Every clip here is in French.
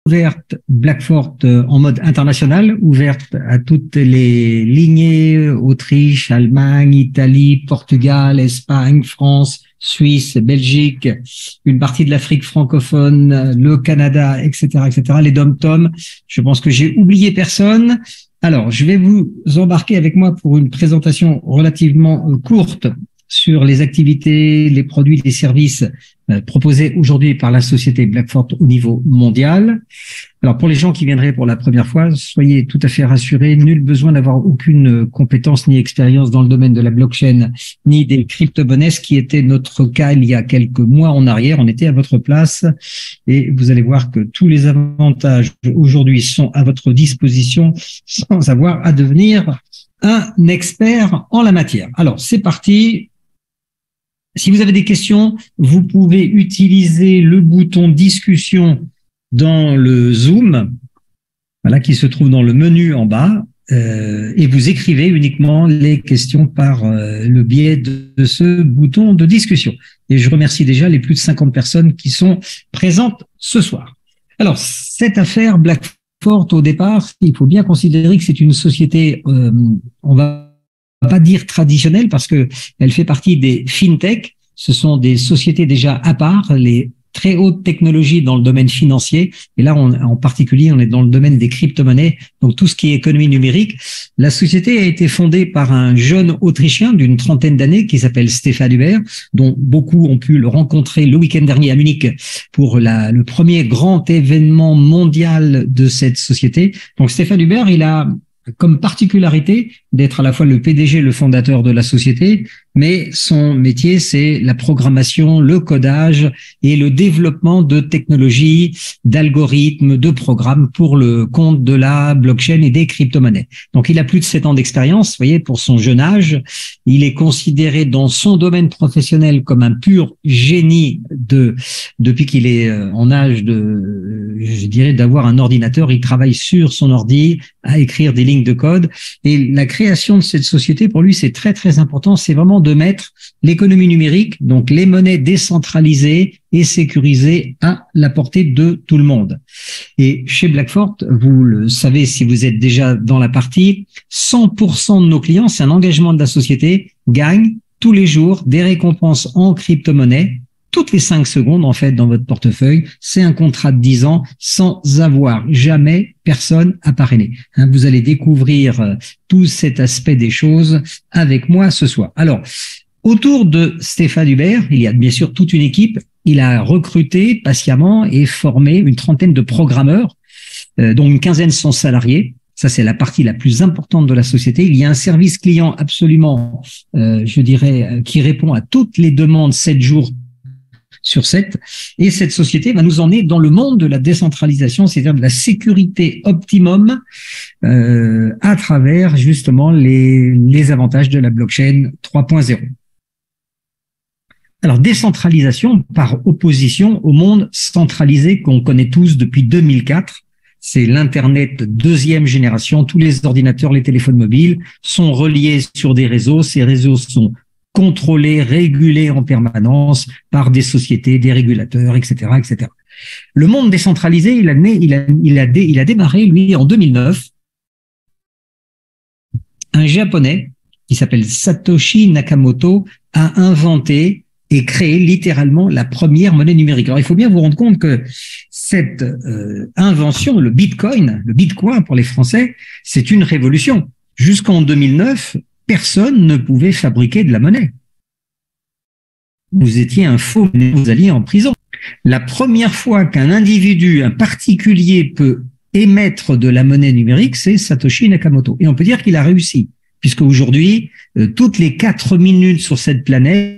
ouverte Blackfort en mode international, ouverte à toutes les lignées, Autriche, Allemagne, Italie, Portugal, Espagne, France, Suisse, Belgique, une partie de l'Afrique francophone, le Canada, etc., etc., les dom-tom. Je pense que j'ai oublié personne. Alors, je vais vous embarquer avec moi pour une présentation relativement courte sur les activités, les produits, les services proposés aujourd'hui par la société Blackfort au niveau mondial. Alors, pour les gens qui viendraient pour la première fois, soyez tout à fait rassurés, nul besoin d'avoir aucune compétence ni expérience dans le domaine de la blockchain ni des crypto-monnaies, ce qui était notre cas il y a quelques mois en arrière. On était à votre place et vous allez voir que tous les avantages aujourd'hui sont à votre disposition sans avoir à devenir un expert en la matière. Alors, c'est parti. Si vous avez des questions, vous pouvez utiliser le bouton discussion dans le Zoom, voilà, qui se trouve dans le menu en bas, et vous écrivez uniquement les questions par le biais de ce bouton de discussion. Et je remercie déjà les plus de 50 personnes qui sont présentes ce soir. Alors, cette affaire Blackfort, au départ, il faut bien considérer que c'est une société, on va pas dire traditionnelle parce que elle fait partie des fintech. Ce sont des sociétés déjà à part, les très hautes technologies dans le domaine financier. Et là, en particulier, on est dans le domaine des crypto-monnaies, donc tout ce qui est économie numérique. La société a été fondée par un jeune Autrichien d'une trentaine d'années qui s'appelle Stéphane Hubert, dont beaucoup ont pu le rencontrer le week-end dernier à Munich pour le premier grand événement mondial de cette société. Donc Stéphane Hubert, il a comme particularité d'être à la fois le PDG, le fondateur de la société, mais son métier, c'est la programmation, le codage et le développement de technologies, d'algorithmes, de programmes pour le compte de la blockchain et des crypto-monnaies. Donc, il a plus de 7 ans d'expérience. Vous voyez, pour son jeune âge, il est considéré dans son domaine professionnel comme un pur génie depuis qu'il est en âge je dirais, d'avoir un ordinateur. Il travaille sur son ordi à écrire des lignes de code. Et la création de cette société, pour lui, c'est très, très important. C'est vraiment de mettre l'économie numérique, donc les monnaies décentralisées et sécurisées à la portée de tout le monde. Et chez Blackfort, vous le savez si vous êtes déjà dans la partie, 100% de nos clients, c'est un engagement de la société, gagnent tous les jours des récompenses en crypto-monnaie, toutes les 5 secondes, en fait, dans votre portefeuille. C'est un contrat de 10 ans sans avoir jamais personne à parrainer. Vous allez découvrir tout cet aspect des choses avec moi ce soir. Alors, autour de Stéphane Hubert, il y a bien sûr toute une équipe. Il a recruté patiemment et formé une trentaine de programmeurs, dont une quinzaine sont salariés. Ça, c'est la partie la plus importante de la société. Il y a un service client absolument, je dirais, qui répond à toutes les demandes 7 jours sur 7, et cette société va nous emmener dans le monde de la décentralisation, c'est-à-dire de la sécurité optimum à travers justement les avantages de la blockchain 3.0. Alors, décentralisation par opposition au monde centralisé qu'on connaît tous depuis 2004. C'est l'Internet deuxième génération. Tous les ordinateurs, les téléphones mobiles sont reliés sur des réseaux. Ces réseaux sont contrôlés, régulés en permanence par des sociétés, des régulateurs, etc., etc. Le monde décentralisé, il a démarré, lui, en 2009. Un Japonais qui s'appelle Satoshi Nakamoto a inventé et créé littéralement la première monnaie numérique. Alors, il faut bien vous rendre compte que cette invention, le Bitcoin pour les Français, c'est une révolution. Jusqu'en 2009, personne ne pouvait fabriquer de la monnaie. Vous étiez un faux, vous alliez en prison. La première fois qu'un individu, un particulier peut émettre de la monnaie numérique, c'est Satoshi Nakamoto. Et on peut dire qu'il a réussi, puisque aujourd'hui, toutes les 4 minutes sur cette planète,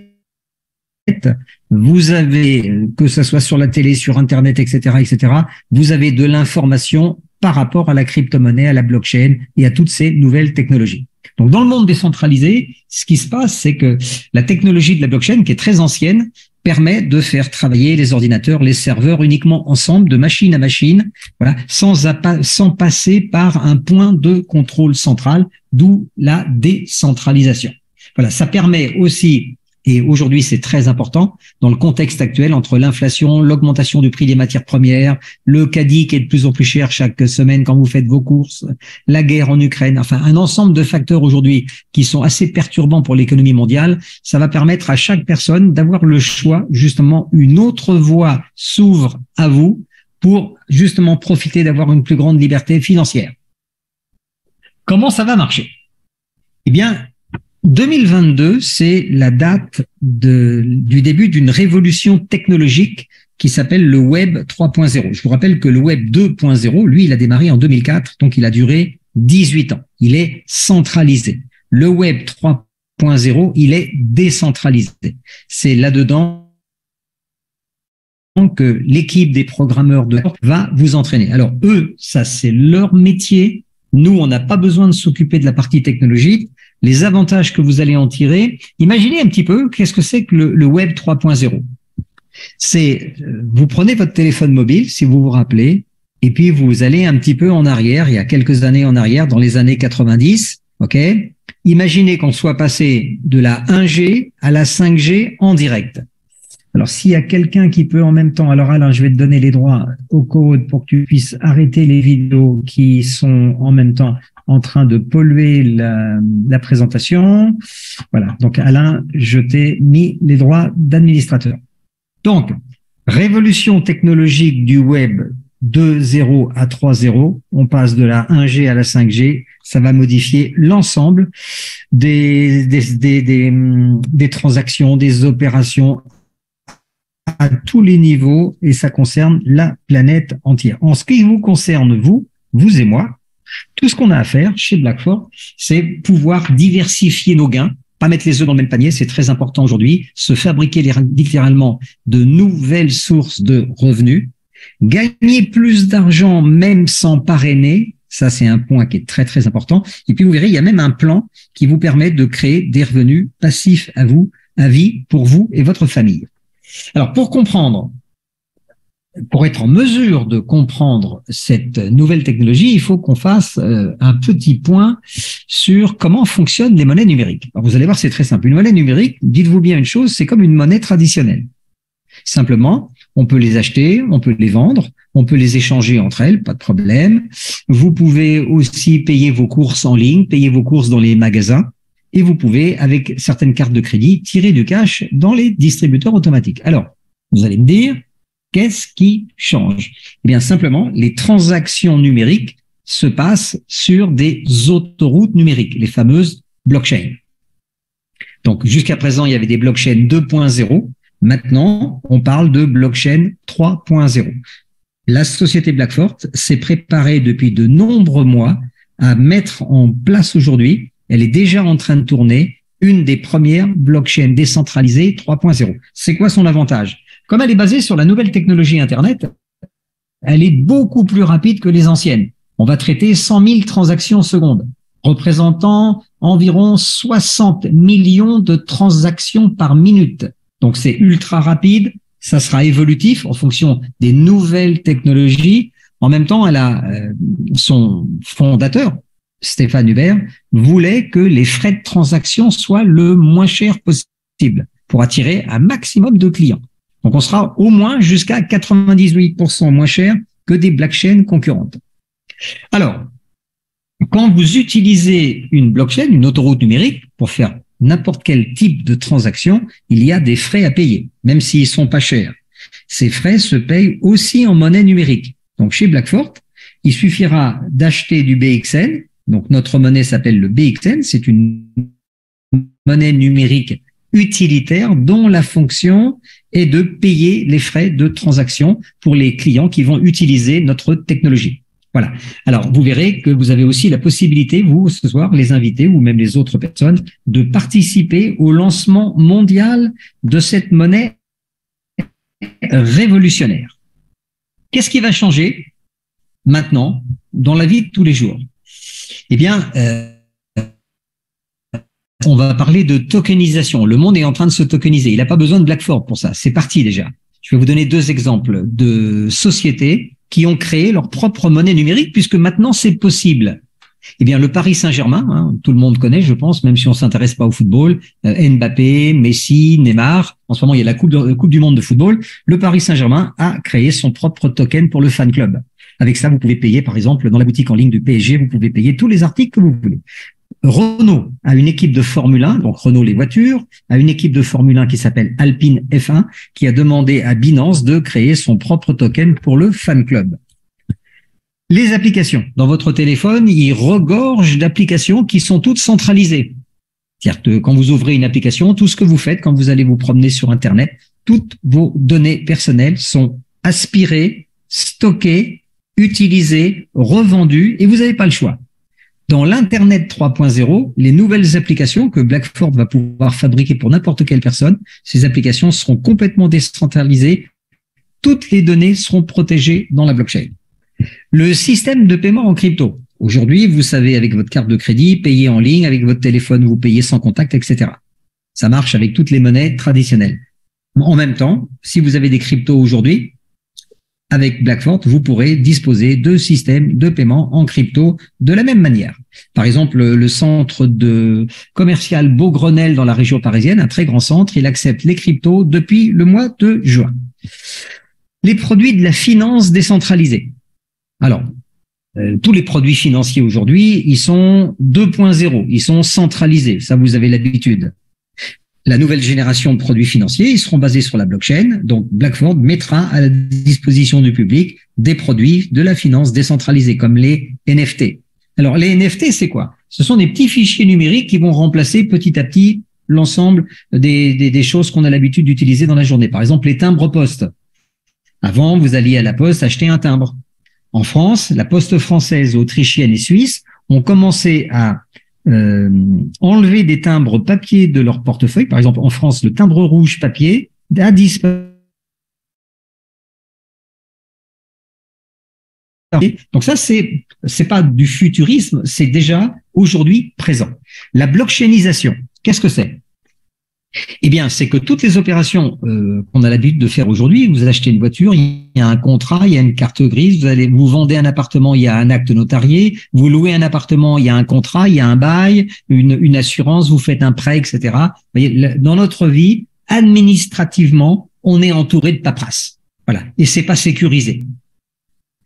vous avez, que ce soit sur la télé, sur Internet, etc., etc., vous avez de l'information par rapport à la crypto-monnaie, à la blockchain et à toutes ces nouvelles technologies. Donc, dans le monde décentralisé, ce qui se passe, c'est que la technologie de la blockchain, qui est très ancienne, permet de faire travailler les ordinateurs, les serveurs uniquement ensemble, de machine à machine, voilà, sans passer par un point de contrôle central, d'où la décentralisation. Voilà, ça permet aussi et aujourd'hui c'est très important dans le contexte actuel entre l'inflation, l'augmentation du prix des matières premières, le caddie qui est de plus en plus cher chaque semaine quand vous faites vos courses, la guerre en Ukraine, enfin un ensemble de facteurs aujourd'hui qui sont assez perturbants pour l'économie mondiale. Ça va permettre à chaque personne d'avoir le choix, justement une autre voie s'ouvre à vous pour justement profiter d'avoir une plus grande liberté financière. Comment ça va marcher? Eh bien, 2022, c'est la date du début d'une révolution technologique qui s'appelle le Web 3.0. Je vous rappelle que le Web 2.0, lui, il a démarré en 2004, donc il a duré 18 ans. Il est centralisé. Le Web 3.0, il est décentralisé. C'est là-dedans que l'équipe des programmeurs va vous entraîner. Alors, eux, ça, c'est leur métier. Nous, on n'a pas besoin de s'occuper de la partie technologique. Les avantages que vous allez en tirer, imaginez un petit peu qu'est-ce que c'est que le Web 3.0. C'est, vous prenez votre téléphone mobile, si vous vous rappelez, et puis vous allez un petit peu en arrière, il y a quelques années en arrière, dans les années 90, ok? Imaginez qu'on soit passé de la 1G à la 5G en direct. Alors, s'il y a quelqu'un qui peut en même temps, alors Alain, je vais te donner les droits au code pour que tu puisses arrêter les vidéos qui sont en même temps en train de polluer la présentation. Voilà. Donc, Alain, je t'ai mis les droits d'administrateur. Donc, révolution technologique du web 2.0 à 3.0. On passe de la 1G à la 5G. Ça va modifier l'ensemble des transactions, des opérations à tous les niveaux et ça concerne la planète entière. En ce qui vous concerne, vous et moi, tout ce qu'on a à faire chez Blackfort, c'est pouvoir diversifier nos gains, pas mettre les œufs dans le même panier, c'est très important aujourd'hui, se fabriquer littéralement de nouvelles sources de revenus, gagner plus d'argent même sans parrainer, ça c'est un point qui est très très important, et puis vous verrez, il y a même un plan qui vous permet de créer des revenus passifs à vie pour vous et votre famille. Alors, pour comprendre, pour être en mesure de comprendre cette nouvelle technologie, il faut qu'on fasse un petit point sur comment fonctionnent les monnaies numériques. Alors, vous allez voir, c'est très simple. Une monnaie numérique, dites-vous bien une chose, c'est comme une monnaie traditionnelle. Simplement, on peut les acheter, on peut les vendre, on peut les échanger entre elles, pas de problème. Vous pouvez aussi payer vos courses en ligne, payer vos courses dans les magasins. Et vous pouvez, avec certaines cartes de crédit, tirer du cash dans les distributeurs automatiques. Alors, vous allez me dire, qu'est-ce qui change? Eh bien, simplement, les transactions numériques se passent sur des autoroutes numériques, les fameuses blockchains. Donc, jusqu'à présent, il y avait des blockchains 2.0. Maintenant, on parle de blockchain 3.0. La société Blackfort s'est préparée depuis de nombreux mois à mettre en place aujourd'hui. Elle est déjà en train de tourner une des premières blockchains décentralisées 3.0. C'est quoi son avantage? Comme elle est basée sur la nouvelle technologie Internet, elle est beaucoup plus rapide que les anciennes. On va traiter 100 000 transactions secondes, représentant environ 60 millions de transactions par minute. Donc c'est ultra rapide, ça sera évolutif en fonction des nouvelles technologies. En même temps, elle a son fondateur, Stéphane Hubert, voulait que les frais de transaction soient le moins cher possible pour attirer un maximum de clients. Donc, on sera au moins jusqu'à 98% moins cher que des blockchains concurrentes. Alors, quand vous utilisez une blockchain, une autoroute numérique, pour faire n'importe quel type de transaction, il y a des frais à payer, même s'ils sont pas chers. Ces frais se payent aussi en monnaie numérique. Donc, chez Blackfort, il suffira d'acheter du BXN. Donc, notre monnaie s'appelle le BXN. C'est une monnaie numérique utilitaire dont la fonction est de payer les frais de transaction pour les clients qui vont utiliser notre technologie. Voilà. Alors, vous verrez que vous avez aussi la possibilité, vous, ce soir, les invités ou même les autres personnes, de participer au lancement mondial de cette monnaie révolutionnaire. Qu'est-ce qui va changer maintenant dans la vie de tous les jours? Eh bien, on va parler de tokenisation. Le monde est en train de se tokeniser. Il n'a pas besoin de Blackfort pour ça. C'est parti déjà. Je vais vous donner 2 exemples de sociétés qui ont créé leur propre monnaie numérique puisque maintenant c'est possible. Eh bien, le Paris Saint-Germain, hein, tout le monde connaît, je pense, même si on s'intéresse pas au football, Mbappé, Messi, Neymar. En ce moment, il y a la coupe du monde de football. Le Paris Saint-Germain a créé son propre token pour le fan club. Avec ça, vous pouvez payer, par exemple, dans la boutique en ligne du PSG, vous pouvez payer tous les articles que vous voulez. Renault a une équipe de Formule 1, donc Renault les voitures, a une équipe de Formule 1 qui s'appelle Alpine F1, qui a demandé à Binance de créer son propre token pour le fan club. Les applications. Dans votre téléphone, il regorge d'applications qui sont toutes centralisées. C'est-à-dire que quand vous ouvrez une application, tout ce que vous faites quand vous allez vous promener sur Internet, toutes vos données personnelles sont aspirées, stockées, utilisées, revendues, et vous n'avez pas le choix. Dans l'Internet 3.0, les nouvelles applications que Blackford va pouvoir fabriquer pour n'importe quelle personne, ces applications seront complètement décentralisées. Toutes les données seront protégées dans la blockchain. Le système de paiement en crypto. Aujourd'hui, vous savez, avec votre carte de crédit, payer en ligne, avec votre téléphone, vous payez sans contact, etc. Ça marche avec toutes les monnaies traditionnelles. En même temps, si vous avez des cryptos aujourd'hui, avec Blackford, vous pourrez disposer de systèmes de paiement en crypto de la même manière. Par exemple, le centre de commercial Beaugrenelle dans la région parisienne, un très grand centre, il accepte les cryptos depuis le mois de juin. Les produits de la finance décentralisée. Alors, tous les produits financiers aujourd'hui, ils sont 2.0, ils sont centralisés. Ça, vous avez l'habitude. La nouvelle génération de produits financiers, ils seront basés sur la blockchain. Donc, Blackford mettra à la disposition du public des produits de la finance décentralisée, comme les NFT. Alors, les NFT, c'est quoi? Ce sont des petits fichiers numériques qui vont remplacer petit à petit l'ensemble des choses qu'on a l'habitude d'utiliser dans la journée. Par exemple, les timbres poste. Avant, vous alliez à la poste acheter un timbre. En France, la poste française, autrichienne et suisse ont commencé à enlever des timbres papier de leur portefeuille. Par exemple, en France, le timbre rouge papier a disparu. Donc ça, c'est pas du futurisme, c'est déjà aujourd'hui présent. La blockchainisation, qu'est-ce que c'est? Eh bien, c'est que toutes les opérations qu'on a l'habitude de faire aujourd'hui, vous achetez une voiture, il y a un contrat, il y a une carte grise, vous vendez un appartement, il y a un acte notarié, vous louez un appartement, il y a un contrat, il y a un bail, une assurance, vous faites un prêt, etc. Vous voyez, dans notre vie, administrativement, on est entouré de paperasse. Voilà. Et c'est pas sécurisé.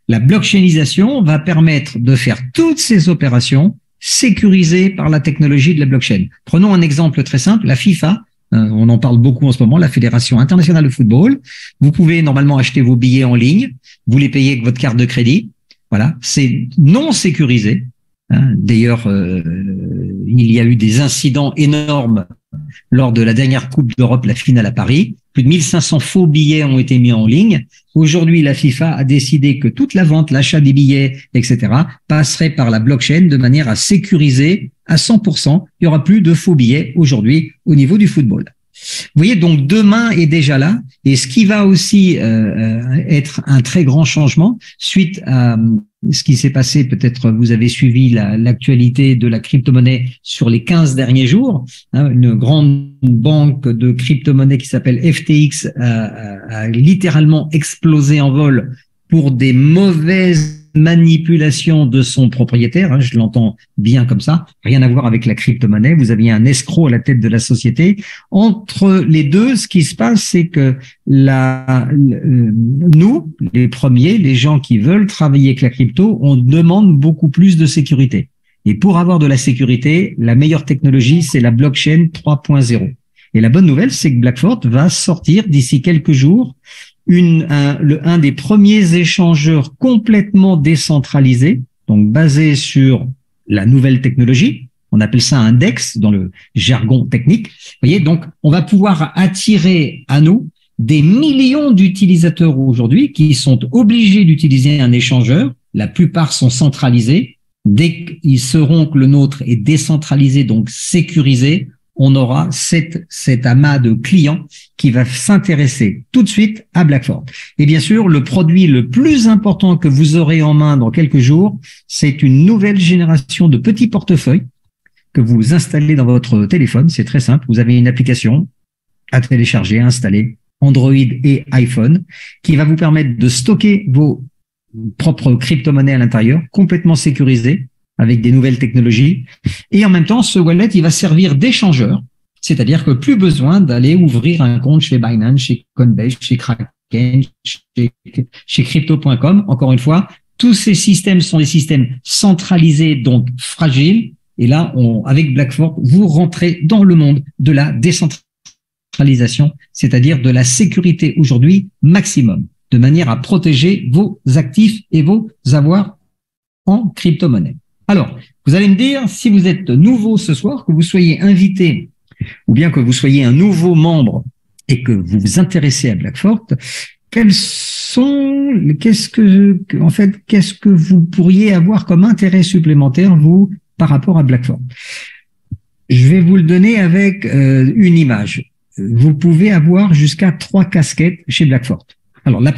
La blockchainisation va permettre de faire toutes ces opérations sécurisées par la technologie de la blockchain. Prenons un exemple très simple, la FIFA. On en parle beaucoup en ce moment, la Fédération internationale de football. Vous pouvez normalement acheter vos billets en ligne, vous les payez avec votre carte de crédit. Voilà, c'est non sécurisé. D'ailleurs, il y a eu des incidents énormes lors de la dernière Coupe d'Europe, la finale à Paris. Plus de 1500 faux billets ont été mis en ligne. Aujourd'hui, la FIFA a décidé que toute la vente, l'achat des billets, etc., passerait par la blockchain de manière à sécuriser à 100%. Il n'y aura plus de faux billets aujourd'hui au niveau du football. Vous voyez, donc demain est déjà là. Et ce qui va aussi être un très grand changement suite à ce qui s'est passé, peut-être vous avez suivi l'actualité de la crypto-monnaie sur les 15 derniers jours. Une grande banque de crypto-monnaie qui s'appelle FTX a littéralement explosé en vol pour des mauvaises manipulation de son propriétaire, je l'entends bien comme ça, rien à voir avec la crypto-monnaie, vous aviez un escroc à la tête de la société. Entre les deux, ce qui se passe, c'est que nous, les premiers, les gens qui veulent travailler avec la crypto, on demande beaucoup plus de sécurité. Et pour avoir de la sécurité, la meilleure technologie, c'est la blockchain 3.0. Et la bonne nouvelle, c'est que Blackford va sortir d'ici quelques jours un des premiers échangeurs complètement décentralisés, donc basé sur la nouvelle technologie. On appelle ça un DEX dans le jargon technique. Vous voyez, donc on va pouvoir attirer à nous des millions d'utilisateurs aujourd'hui qui sont obligés d'utiliser un échangeur. La plupart sont centralisés. Dès qu'ils sauront que le nôtre est décentralisé, donc sécurisé, on aura cet amas de clients qui va s'intéresser tout de suite à Blackford. Et bien sûr, le produit le plus important que vous aurez en main dans quelques jours, c'est une nouvelle génération de petits portefeuilles que vous installez dans votre téléphone. C'est très simple. Vous avez une application à télécharger, à installer, Android et iPhone, qui va vous permettre de stocker vos propres crypto-monnaies à l'intérieur, complètement sécurisées. avec des nouvelles technologies. Et en même temps, ce wallet, il va servir d'échangeur. C'est-à-dire que plus besoin d'aller ouvrir un compte chez Binance, chez Coinbase, chez Kraken, chez Crypto.com. Encore une fois, tous ces systèmes sont des systèmes centralisés, donc fragiles. Et là, avec Blackfort, vous rentrez dans le monde de la décentralisation, c'est-à-dire de la sécurité aujourd'hui maximum, de manière à protéger vos actifs et vos avoirs en crypto-monnaie. Alors, vous allez me dire, si vous êtes nouveau ce soir, que vous soyez invité ou bien que vous soyez un nouveau membre et que vous vous intéressez à Blackfort, qu'est-ce que vous pourriez avoir comme intérêt supplémentaire, vous, par rapport à Blackfort? Je vais vous le donner avec une image. Vous pouvez avoir jusqu'à 3 casquettes chez Blackfort. Alors, la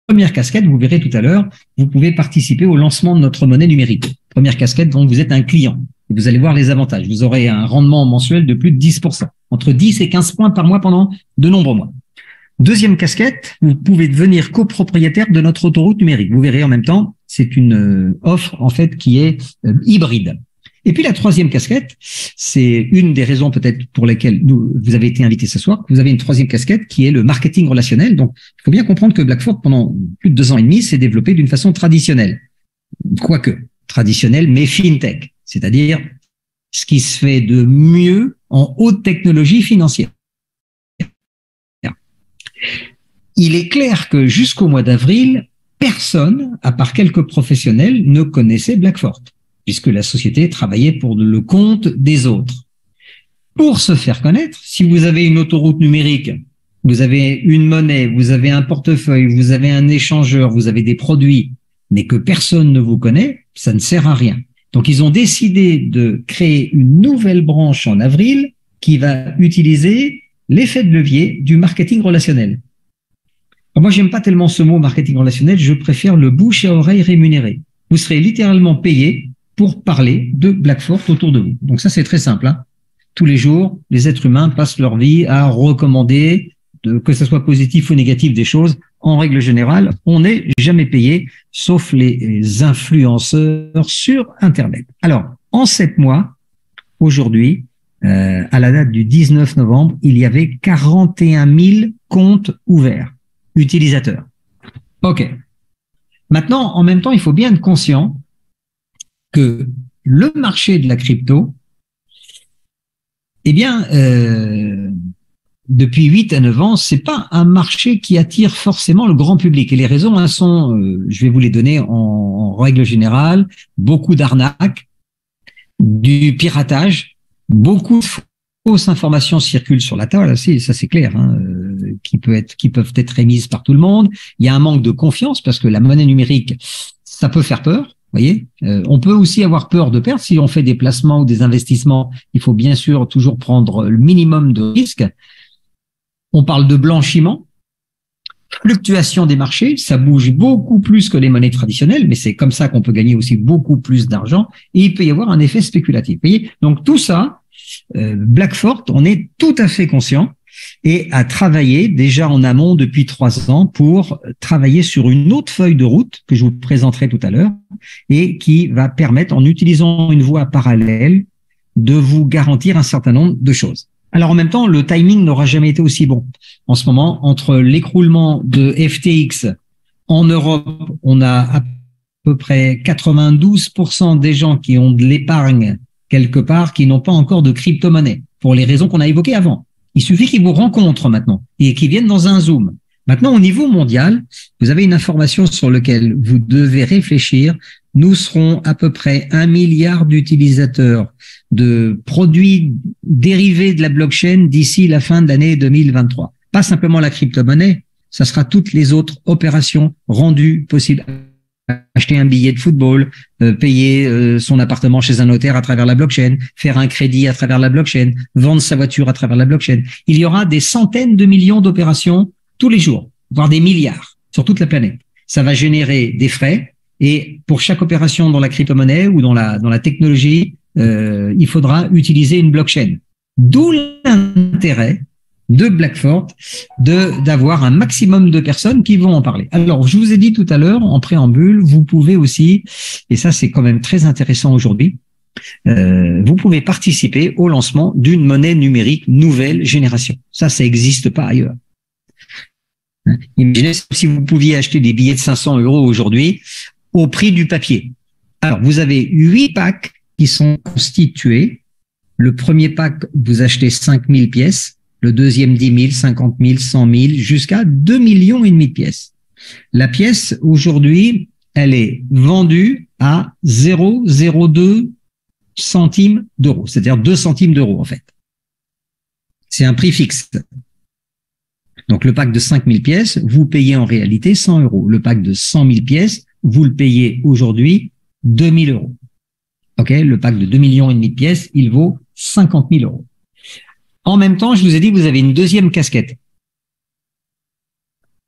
première casquette, vous verrez tout à l'heure, vous pouvez participer au lancement de notre monnaie numérique. Première casquette, donc vous êtes un client. Vous allez voir les avantages. Vous aurez un rendement mensuel de plus de 10%, entre 10 et 15 points par mois pendant de nombreux mois. Deuxième casquette, vous pouvez devenir copropriétaire de notre autoroute numérique. Vous verrez en même temps, c'est une offre en fait qui est hybride. Et puis la troisième casquette, c'est une des raisons peut-être pour lesquelles vous avez été invité ce soir. Vous avez une troisième casquette qui est le marketing relationnel. Donc, il faut bien comprendre que Blackfort, pendant plus de 2 ans et demi, s'est développé d'une façon traditionnelle. Quoique, traditionnelle, mais fintech. C'est-à-dire ce qui se fait de mieux en haute technologie financière. Il est clair que jusqu'au mois d'avril, personne, à part quelques professionnels, ne connaissait Blackfort, puisque la société travaillait pour le compte des autres. Pour se faire connaître, si vous avez une autoroute numérique, vous avez une monnaie, vous avez un portefeuille, vous avez un échangeur, vous avez des produits, mais que personne ne vous connaît, ça ne sert à rien. Donc, ils ont décidé de créer une nouvelle branche en avril qui va utiliser l'effet de levier du marketing relationnel. Alors moi, j'aime pas tellement ce mot marketing relationnel, je préfère le bouche à oreille rémunéré. Vous serez littéralement payé pour parler de Blackfort autour de vous. Donc ça, c'est très simple, hein. Tous les jours, les êtres humains passent leur vie à recommander, que ce soit positif ou négatif, des choses. En règle générale, on n'est jamais payé, sauf les influenceurs sur Internet. Alors, en 7 mois, aujourd'hui, à la date du 19 novembre, il y avait 41 000 comptes ouverts, utilisateurs. OK. Maintenant, en même temps, il faut bien être conscient que le marché de la crypto, eh bien, depuis 8 à 9 ans, c'est pas un marché qui attire forcément le grand public. Et les raisons sont, je vais vous les donner en règle générale, beaucoup d'arnaques, du piratage, beaucoup de fausses informations circulent sur la toile, ça c'est clair, hein, qui peuvent être émises par tout le monde. Il y a un manque de confiance parce que la monnaie numérique, ça peut faire peur. Voyez, on peut aussi avoir peur de perdre si on fait des placements ou des investissements. Il faut bien sûr toujours prendre le minimum de risques. On parle de blanchiment, fluctuation des marchés, ça bouge beaucoup plus que les monnaies traditionnelles, mais c'est comme ça qu'on peut gagner aussi beaucoup plus d'argent et il peut y avoir un effet spéculatif. Vous voyez, donc tout ça, Blackfort, on est tout à fait conscient et a travaillé déjà en amont depuis 3 ans pour travailler sur une autre feuille de route que je vous présenterai tout à l'heure et qui va permettre, en utilisant une voie parallèle, de vous garantir un certain nombre de choses. Alors en même temps, le timing n'aura jamais été aussi bon. En ce moment, entre l'écroulement de FTX en Europe, on a à peu près 92% des gens qui ont de l'épargne quelque part qui n'ont pas encore de crypto-monnaie, pour les raisons qu'on a évoquées avant. Il suffit qu'ils vous rencontrent maintenant et qu'ils viennent dans un Zoom. Maintenant, au niveau mondial, vous avez une information sur laquelle vous devez réfléchir. Nous serons à peu près 1 milliard d'utilisateurs de produits dérivés de la blockchain d'ici la fin de l'année 2023. Pas simplement la crypto-monnaie, ça sera toutes les autres opérations rendues possibles. Acheter un billet de football, payer son appartement chez un notaire à travers la blockchain, faire un crédit à travers la blockchain, vendre sa voiture à travers la blockchain. Il y aura des centaines de millions d'opérations tous les jours, voire des milliards sur toute la planète. Ça va générer des frais et pour chaque opération dans la crypto-monnaie ou dans la technologie, il faudra utiliser une blockchain. D'où l'intérêt de Blackfort d'avoir un maximum de personnes qui vont en parler. Alors, je vous ai dit tout à l'heure, en préambule, vous pouvez aussi, et ça c'est quand même très intéressant aujourd'hui, vous pouvez participer au lancement d'une monnaie numérique nouvelle génération. Ça n'existe pas ailleurs. Imaginez si vous pouviez acheter des billets de 500 € aujourd'hui au prix du papier. Alors, vous avez 8 packs qui sont constitués. Le premier pack, vous achetez 5000 pièces. Le deuxième, 10 000, 50 000, 100 000, jusqu'à 2,5 millions de pièces. La pièce, aujourd'hui, elle est vendue à 0,02 centimes d'euros, c'est-à-dire 2 centimes d'euros, en fait. C'est un prix fixe. Donc, le pack de 5000 pièces, vous payez en réalité 100 €. Le pack de 100 000 pièces, vous le payez aujourd'hui 2 000 €. OK? Le pack de 2,5 millions de pièces, il vaut 50 000 €. En même temps, je vous ai dit, vous avez une deuxième casquette.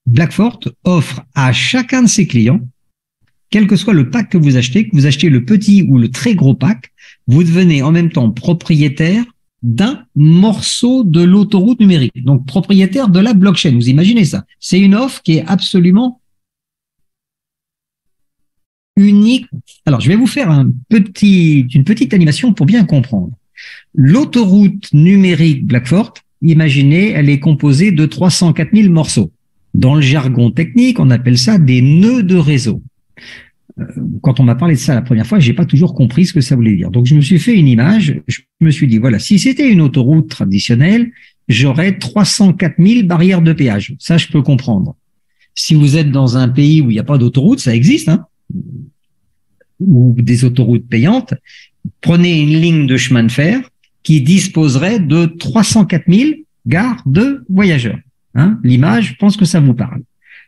Blackfort offre à chacun de ses clients, quel que soit le pack que vous achetez le petit ou le très gros pack, vous devenez en même temps propriétaire d'un morceau de l'autoroute numérique. Donc, propriétaire de la blockchain. Vous imaginez ça? C'est une offre qui est absolument unique. Alors, je vais vous faire une petite animation pour bien comprendre. L'autoroute numérique Blackfort, imaginez, elle est composée de 304 000 morceaux. Dans le jargon technique, on appelle ça des nœuds de réseau. Quand on m'a parlé de ça la première fois, j'ai pas toujours compris ce que ça voulait dire. Donc, je me suis fait une image. Je me suis dit, voilà, si c'était une autoroute traditionnelle, j'aurais 304 000 barrières de péage. Ça, je peux comprendre. Si vous êtes dans un pays où il n'y a pas d'autoroute, ça existe, hein, ou des autoroutes payantes, prenez une ligne de chemin de fer qui disposerait de 304 000 gares de voyageurs. Hein, l'image, je pense que ça vous parle.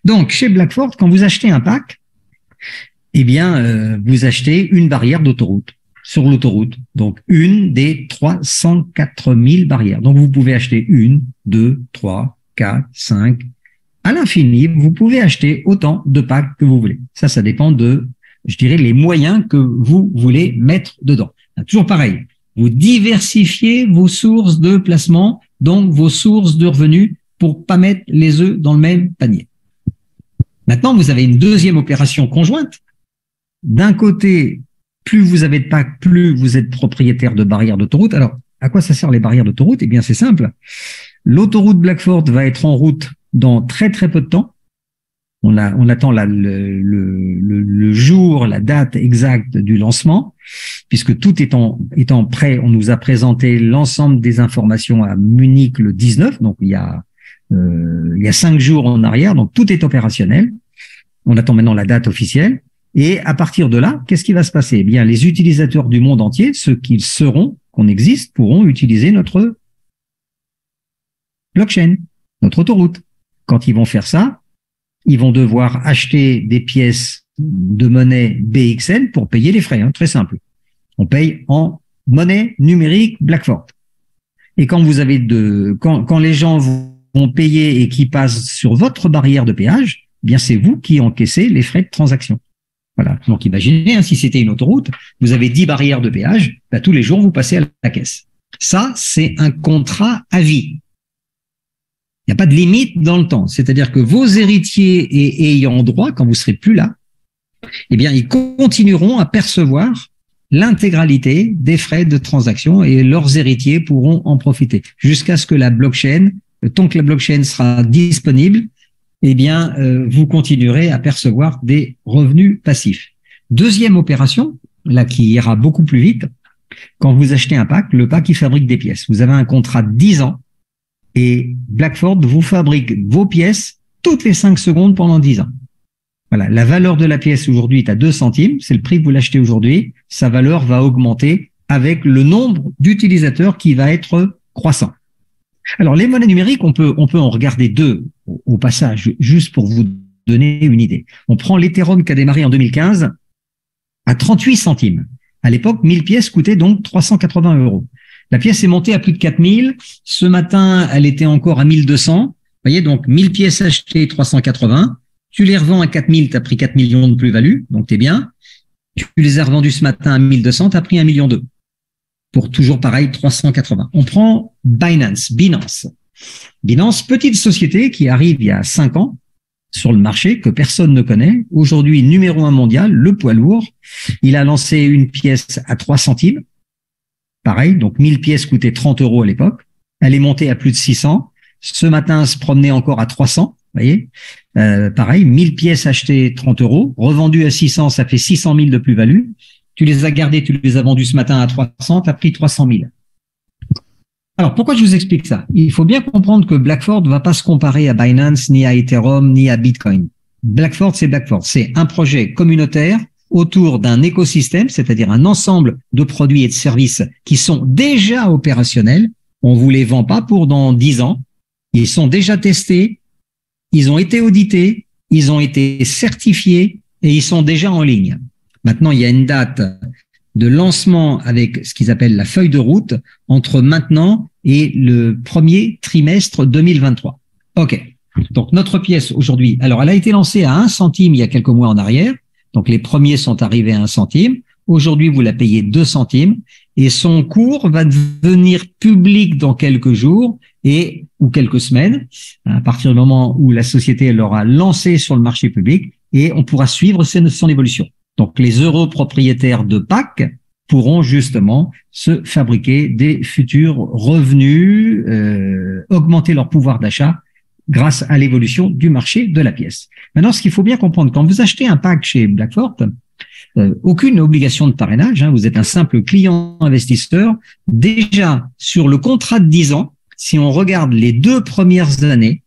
Donc, chez Blackfort, quand vous achetez un pack, eh bien, vous achetez une barrière d'autoroute sur l'autoroute. Donc, une des 304 000 barrières. Donc, vous pouvez acheter 1, 2, 3, 4, 5. À l'infini, vous pouvez acheter autant de packs que vous voulez. Ça dépend de, je dirais, les moyens que vous voulez mettre dedans. Toujours pareil. Vous diversifiez vos sources de placement, donc vos sources de revenus, pour pas mettre les œufs dans le même panier. Maintenant, vous avez une deuxième opération conjointe. D'un côté, plus vous avez de packs, plus vous êtes propriétaire de barrières d'autoroute. Alors, à quoi ça sert les barrières d'autoroute? Eh bien, c'est simple. L'autoroute Blackfort va être en route dans très très peu de temps. On attend le jour, la date exacte du lancement, puisque tout étant prêt, on nous a présenté l'ensemble des informations à Munich le 19, donc il y a 5 jours en arrière, donc tout est opérationnel. On attend maintenant la date officielle. Et à partir de là, qu'est-ce qui va se passer? Eh bien, les utilisateurs du monde entier, ceux qui seront, qu'on existe, pourront utiliser notre blockchain, notre autoroute. Quand ils vont faire ça, ils vont devoir acheter des pièces de monnaie BXN pour payer les frais, hein, très simple. On paye en monnaie numérique Blackfort. Et quand vous avez quand les gens vont payer et qui passent sur votre barrière de péage, eh bien c'est vous qui encaissez les frais de transaction. Voilà. Donc imaginez, hein, si c'était une autoroute, vous avez 10 barrières de péage, bah, tous les jours vous passez à la caisse. Ça, c'est un contrat à vie. Il n'y a pas de limite dans le temps. C'est-à-dire que vos héritiers et ayants droit, quand vous serez plus là, eh bien, ils continueront à percevoir l'intégralité des frais de transaction et leurs héritiers pourront en profiter jusqu'à ce que la blockchain, tant que la blockchain sera disponible, eh bien, vous continuerez à percevoir des revenus passifs. Deuxième opération, là, qui ira beaucoup plus vite. Quand vous achetez un pack, le pack, il fabrique des pièces. Vous avez un contrat de 10 ans. Et Blackfort vous fabrique vos pièces toutes les 5 secondes pendant 10 ans. Voilà, la valeur de la pièce aujourd'hui est à 2 centimes, c'est le prix que vous l'achetez aujourd'hui. Sa valeur va augmenter avec le nombre d'utilisateurs qui va être croissant. Alors, les monnaies numériques, on peut en regarder deux au passage, juste pour vous donner une idée. On prend l'Ethereum qui a démarré en 2015 à 38 centimes. À l'époque, 1000 pièces coûtaient donc 380 €. La pièce est montée à plus de 4000. Ce matin, elle était encore à 1200. Vous voyez, donc 1000 pièces achetées, 380. Tu les revends à 4000, tu as pris 4 millions de plus-value, donc tu es bien. Tu les as revendus ce matin à 1200, tu as pris 1,2 million. Pour toujours pareil, 380. On prend Binance. Binance, petite société qui arrive il y a 5 ans sur le marché, que personne ne connaît. Aujourd'hui, numéro 1 mondial, le poids lourd. Il a lancé une pièce à 3 centimes. Pareil, donc 1000 pièces coûtaient 30 € à l'époque. Elle est montée à plus de 600. Ce matin, se promenait encore à 300. Vous voyez, pareil, 1000 pièces achetées 30 €, revendues à 600, ça fait 600 000 de plus-value. Tu les as gardées, tu les as vendues ce matin à 300, tu as pris 300 000. Alors, pourquoi je vous explique ça? Il faut bien comprendre que Blackford ne va pas se comparer à Binance, ni à Ethereum, ni à Bitcoin. Blackford, c'est Blackford. C'est un projet communautaire autour d'un écosystème, c'est-à-dire un ensemble de produits et de services qui sont déjà opérationnels. On vous les vend pas pour dans 10 ans. Ils sont déjà testés, ils ont été audités, ils ont été certifiés et ils sont déjà en ligne. Maintenant, il y a une date de lancement avec ce qu'ils appellent la feuille de route entre maintenant et le premier trimestre 2023. OK. Donc, notre pièce aujourd'hui, alors elle a été lancée à 1 centime il y a quelques mois en arrière. Donc, les premiers sont arrivés à 1 centime. Aujourd'hui, vous la payez 2 centimes et son cours va devenir public dans quelques jours ou quelques semaines, à partir du moment où la société l'aura lancé sur le marché public, et on pourra suivre son évolution. Donc, les heureux propriétaires de PAC pourront justement se fabriquer des futurs revenus, augmenter leur pouvoir d'achat grâce à l'évolution du marché de la pièce. Maintenant, ce qu'il faut bien comprendre, quand vous achetez un PAC chez Blackford, aucune obligation de parrainage, vous êtes un simple client investisseur. Déjà, sur le contrat de 10 ans, si on regarde les 2 premières années,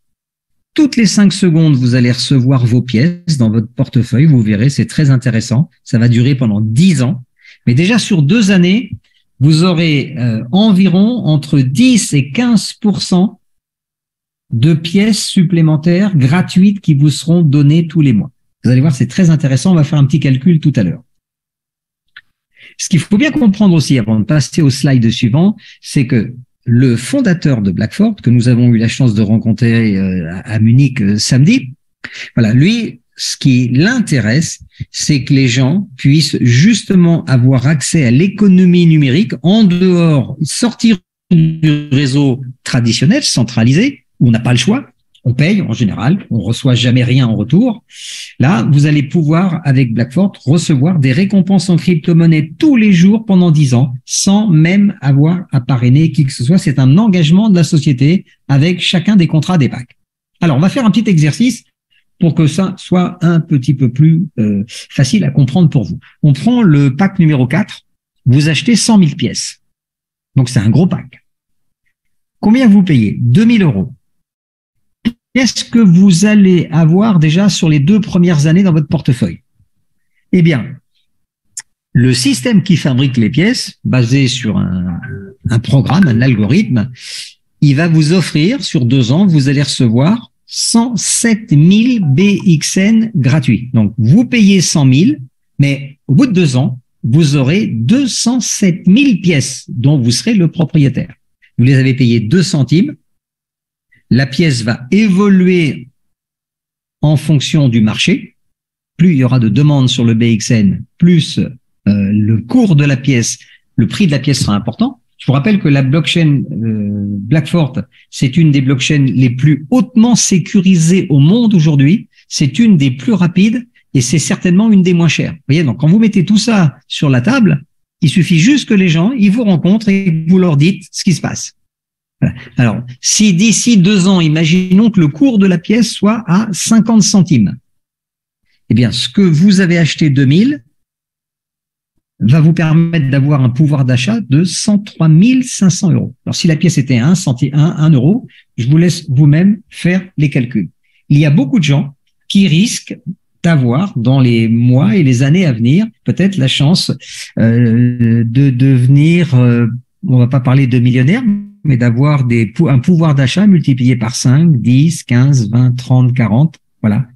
toutes les 5 secondes, vous allez recevoir vos pièces dans votre portefeuille. Vous verrez, c'est très intéressant. Ça va durer pendant 10 ans. Mais déjà, sur 2 années, vous aurez environ entre 10 et 15% de pièces supplémentaires gratuites qui vous seront données tous les mois. Vous allez voir, c'est très intéressant. On va faire un petit calcul tout à l'heure. Ce qu'il faut bien comprendre aussi, avant de passer au slide suivant, c'est que le fondateur de Blackford, que nous avons eu la chance de rencontrer à Munich samedi, voilà, lui, ce qui l'intéresse, c'est que les gens puissent justement avoir accès à l'économie numérique en dehors, sortir du réseau traditionnel, centralisé, où on n'a pas le choix. On paye en général, on reçoit jamais rien en retour. Là, vous allez pouvoir, avec Blackford, recevoir des récompenses en crypto-monnaie tous les jours pendant 10 ans, sans même avoir à parrainer qui que ce soit. C'est un engagement de la société avec chacun des contrats des PAC. Alors, on va faire un petit exercice pour que ça soit un petit peu plus facile à comprendre pour vous. On prend le PAC numéro 4, vous achetez 100 000 pièces. Donc, c'est un gros PAC. Combien vous payez? 2 000 €. Qu'est-ce que vous allez avoir déjà sur les 2 premières années dans votre portefeuille? Eh bien, le système qui fabrique les pièces, basé sur un programme, un algorithme, il va vous offrir, sur 2 ans, vous allez recevoir 107 000 BXN gratuits. Donc, vous payez 100 000, mais au bout de 2 ans, vous aurez 207 000 pièces dont vous serez le propriétaire. Vous les avez payées 2 centimes. La pièce va évoluer en fonction du marché. Plus il y aura de demandes sur le BXN, plus le cours de la pièce, le prix de la pièce sera important. Je vous rappelle que la blockchain Blackford, c'est une des blockchains les plus hautement sécurisées au monde aujourd'hui. C'est une des plus rapides et c'est certainement une des moins chères. Vous voyez, donc quand vous mettez tout ça sur la table, il suffit juste que les gens, ils vous rencontrent et que vous leur dites ce qui se passe. Alors, si d'ici 2 ans, imaginons que le cours de la pièce soit à 50 centimes, eh bien, ce que vous avez acheté 2000 va vous permettre d'avoir un pouvoir d'achat de 103 500 €. Alors, si la pièce était 1 euro, je vous laisse vous-même faire les calculs. Il y a beaucoup de gens qui risquent d'avoir, dans les mois et les années à venir, peut-être la chance de devenir, on va pas parler de millionnaire, mais d'avoir un pouvoir d'achat multiplié par 5, 10, 15, 20, 30, 40, voilà.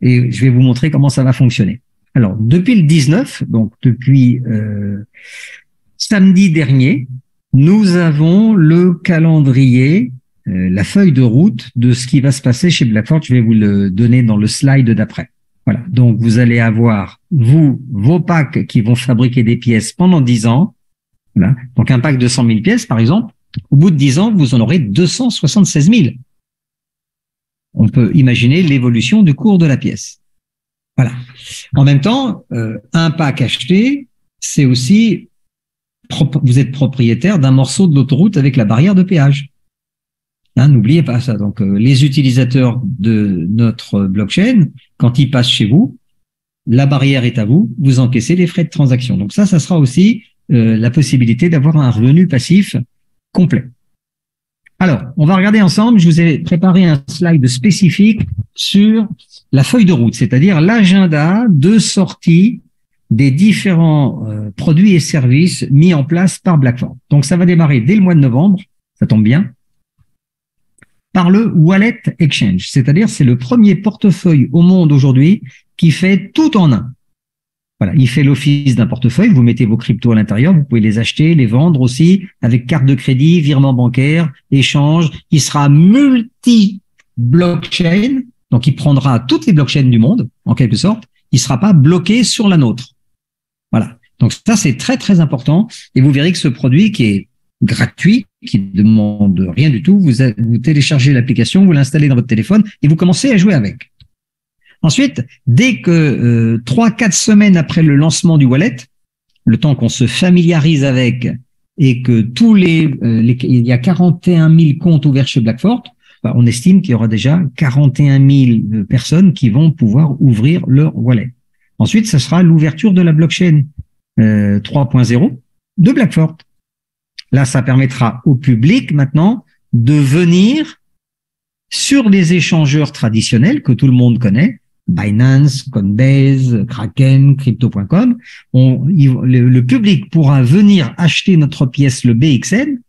Et je vais vous montrer comment ça va fonctionner. Alors, depuis le 19, donc depuis samedi dernier, nous avons le calendrier, la feuille de route de ce qui va se passer chez Blackford. Je vais vous le donner dans le slide d'après. Voilà. Donc, vous allez avoir, vos packs qui vont fabriquer des pièces pendant 10 ans. Voilà. Donc, un pack de 100 000 pièces, par exemple, Au bout de 10 ans, vous en aurez 276 000. On peut imaginer l'évolution du cours de la pièce. Voilà. En même temps, un pack acheté, c'est aussi, vous êtes propriétaire d'un morceau de l'autoroute avec la barrière de péage. Hein, n'oubliez pas ça. Donc, les utilisateurs de notre blockchain, quand ils passent chez vous, la barrière est à vous, vous encaissez les frais de transaction. Donc ça sera aussi la possibilité d'avoir un revenu passif complet. Alors, on va regarder ensemble, je vous ai préparé un slide spécifique sur la feuille de route, c'est-à-dire l'agenda de sortie des différents produits et services mis en place par Blackford. Donc, ça va démarrer dès le mois de novembre, ça tombe bien, par le Wallet Exchange, c'est-à-dire c'est le premier portefeuille au monde aujourd'hui qui fait tout en un. Voilà, il fait l'office d'un portefeuille, vous mettez vos cryptos à l'intérieur, vous pouvez les acheter, les vendre aussi, avec carte de crédit, virement bancaire, échange. Il sera multi-blockchain, donc il prendra toutes les blockchains du monde, en quelque sorte. Il ne sera pas bloqué sur la nôtre. Voilà, donc ça c'est très très important, et vous verrez que ce produit qui est gratuit, qui ne demande rien du tout, vous téléchargez l'application, vous l'installez dans votre téléphone, et vous commencez à jouer avec. Ensuite, dès que 3-4 semaines après le lancement du wallet, le temps qu'on se familiarise avec et que il y a 41 000 comptes ouverts chez Blackford, on estime qu'il y aura déjà 41 000 personnes qui vont pouvoir ouvrir leur wallet. Ensuite, ce sera l'ouverture de la blockchain 3.0 de Blackford. Là, ça permettra au public maintenant de venir sur les échangeurs traditionnels que tout le monde connaît, Binance, Coinbase, Kraken, Crypto.com. Le public pourra venir acheter notre pièce, le BXN,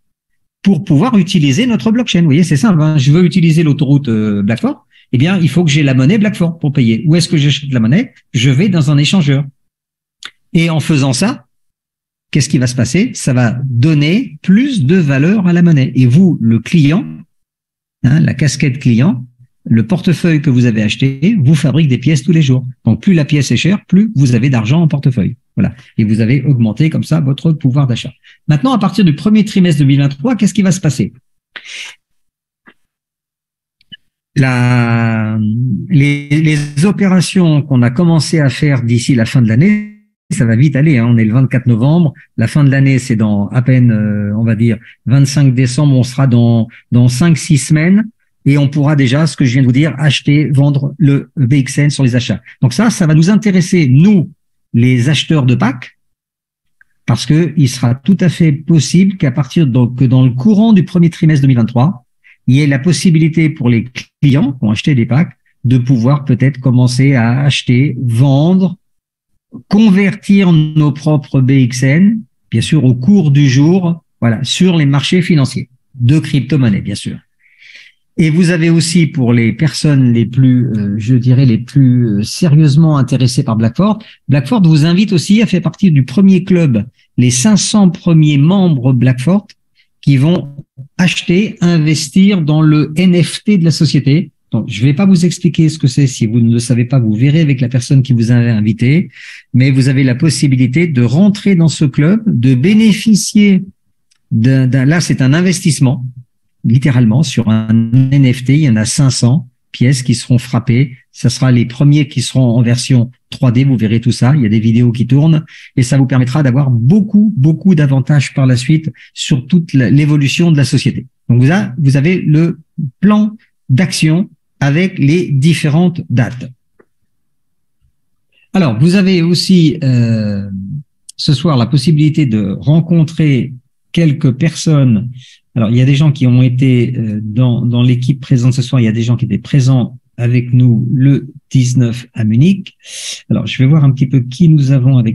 pour pouvoir utiliser notre blockchain. Vous voyez, c'est simple. Hein. Je veux utiliser l'autoroute Blackford. Eh bien, il faut que j'ai la monnaie Blackford pour payer. Où est-ce que j'achète la monnaie? Je vais dans un échangeur. Et en faisant ça, qu'est-ce qui va se passer? Ça va donner plus de valeur à la monnaie. Et vous, le client, hein, la casquette client, le portefeuille que vous avez acheté vous fabrique des pièces tous les jours. Donc, plus la pièce est chère, plus vous avez d'argent en portefeuille. Voilà. Et vous avez augmenté comme ça votre pouvoir d'achat. Maintenant, à partir du premier trimestre 2023, qu'est-ce qui va se passer? Les opérations qu'on a commencé à faire d'ici la fin de l'année, ça va vite aller, hein. On est le 24 novembre. La fin de l'année, c'est dans à peine, on va dire, 25 décembre. On sera dans 5-6 semaines. Et on pourra déjà, ce que je viens de vous dire, acheter, vendre le BXN sur les achats. Donc ça va nous intéresser, nous, les acheteurs de packs, parce que il sera tout à fait possible qu'à partir que dans le courant du premier trimestre 2023, il y ait la possibilité pour les clients qui ont acheté des packs de pouvoir peut-être commencer à acheter, vendre, convertir nos propres BXN, bien sûr, au cours du jour, voilà, sur les marchés financiers de crypto-monnaies, bien sûr. Et vous avez aussi pour les personnes les plus, je dirais, les plus sérieusement intéressées par Blackford, Blackford vous invite aussi à faire partie du premier club, les 500 premiers membres Blackford qui vont acheter, investir dans le NFT de la société. Donc, je ne vais pas vous expliquer ce que c'est. Si vous ne le savez pas, vous verrez avec la personne qui vous a invité. Mais vous avez la possibilité de rentrer dans ce club, de bénéficier là, c'est un investissement. Littéralement, sur un NFT, il y en a 500 pièces qui seront frappées. Ça sera les premiers qui seront en version 3D. Vous verrez tout ça. Il y a des vidéos qui tournent et ça vous permettra d'avoir beaucoup d'avantages par la suite sur toute l'évolution de la société. Donc, vous avez le plan d'action avec les différentes dates. Alors, vous avez aussi ce soir la possibilité de rencontrer quelques personnes. Alors, il y a des gens qui ont été dans l'équipe présente ce soir. Il y a des gens qui étaient présents avec nous le 19 à Munich. Alors, je vais voir un petit peu qui nous avons avec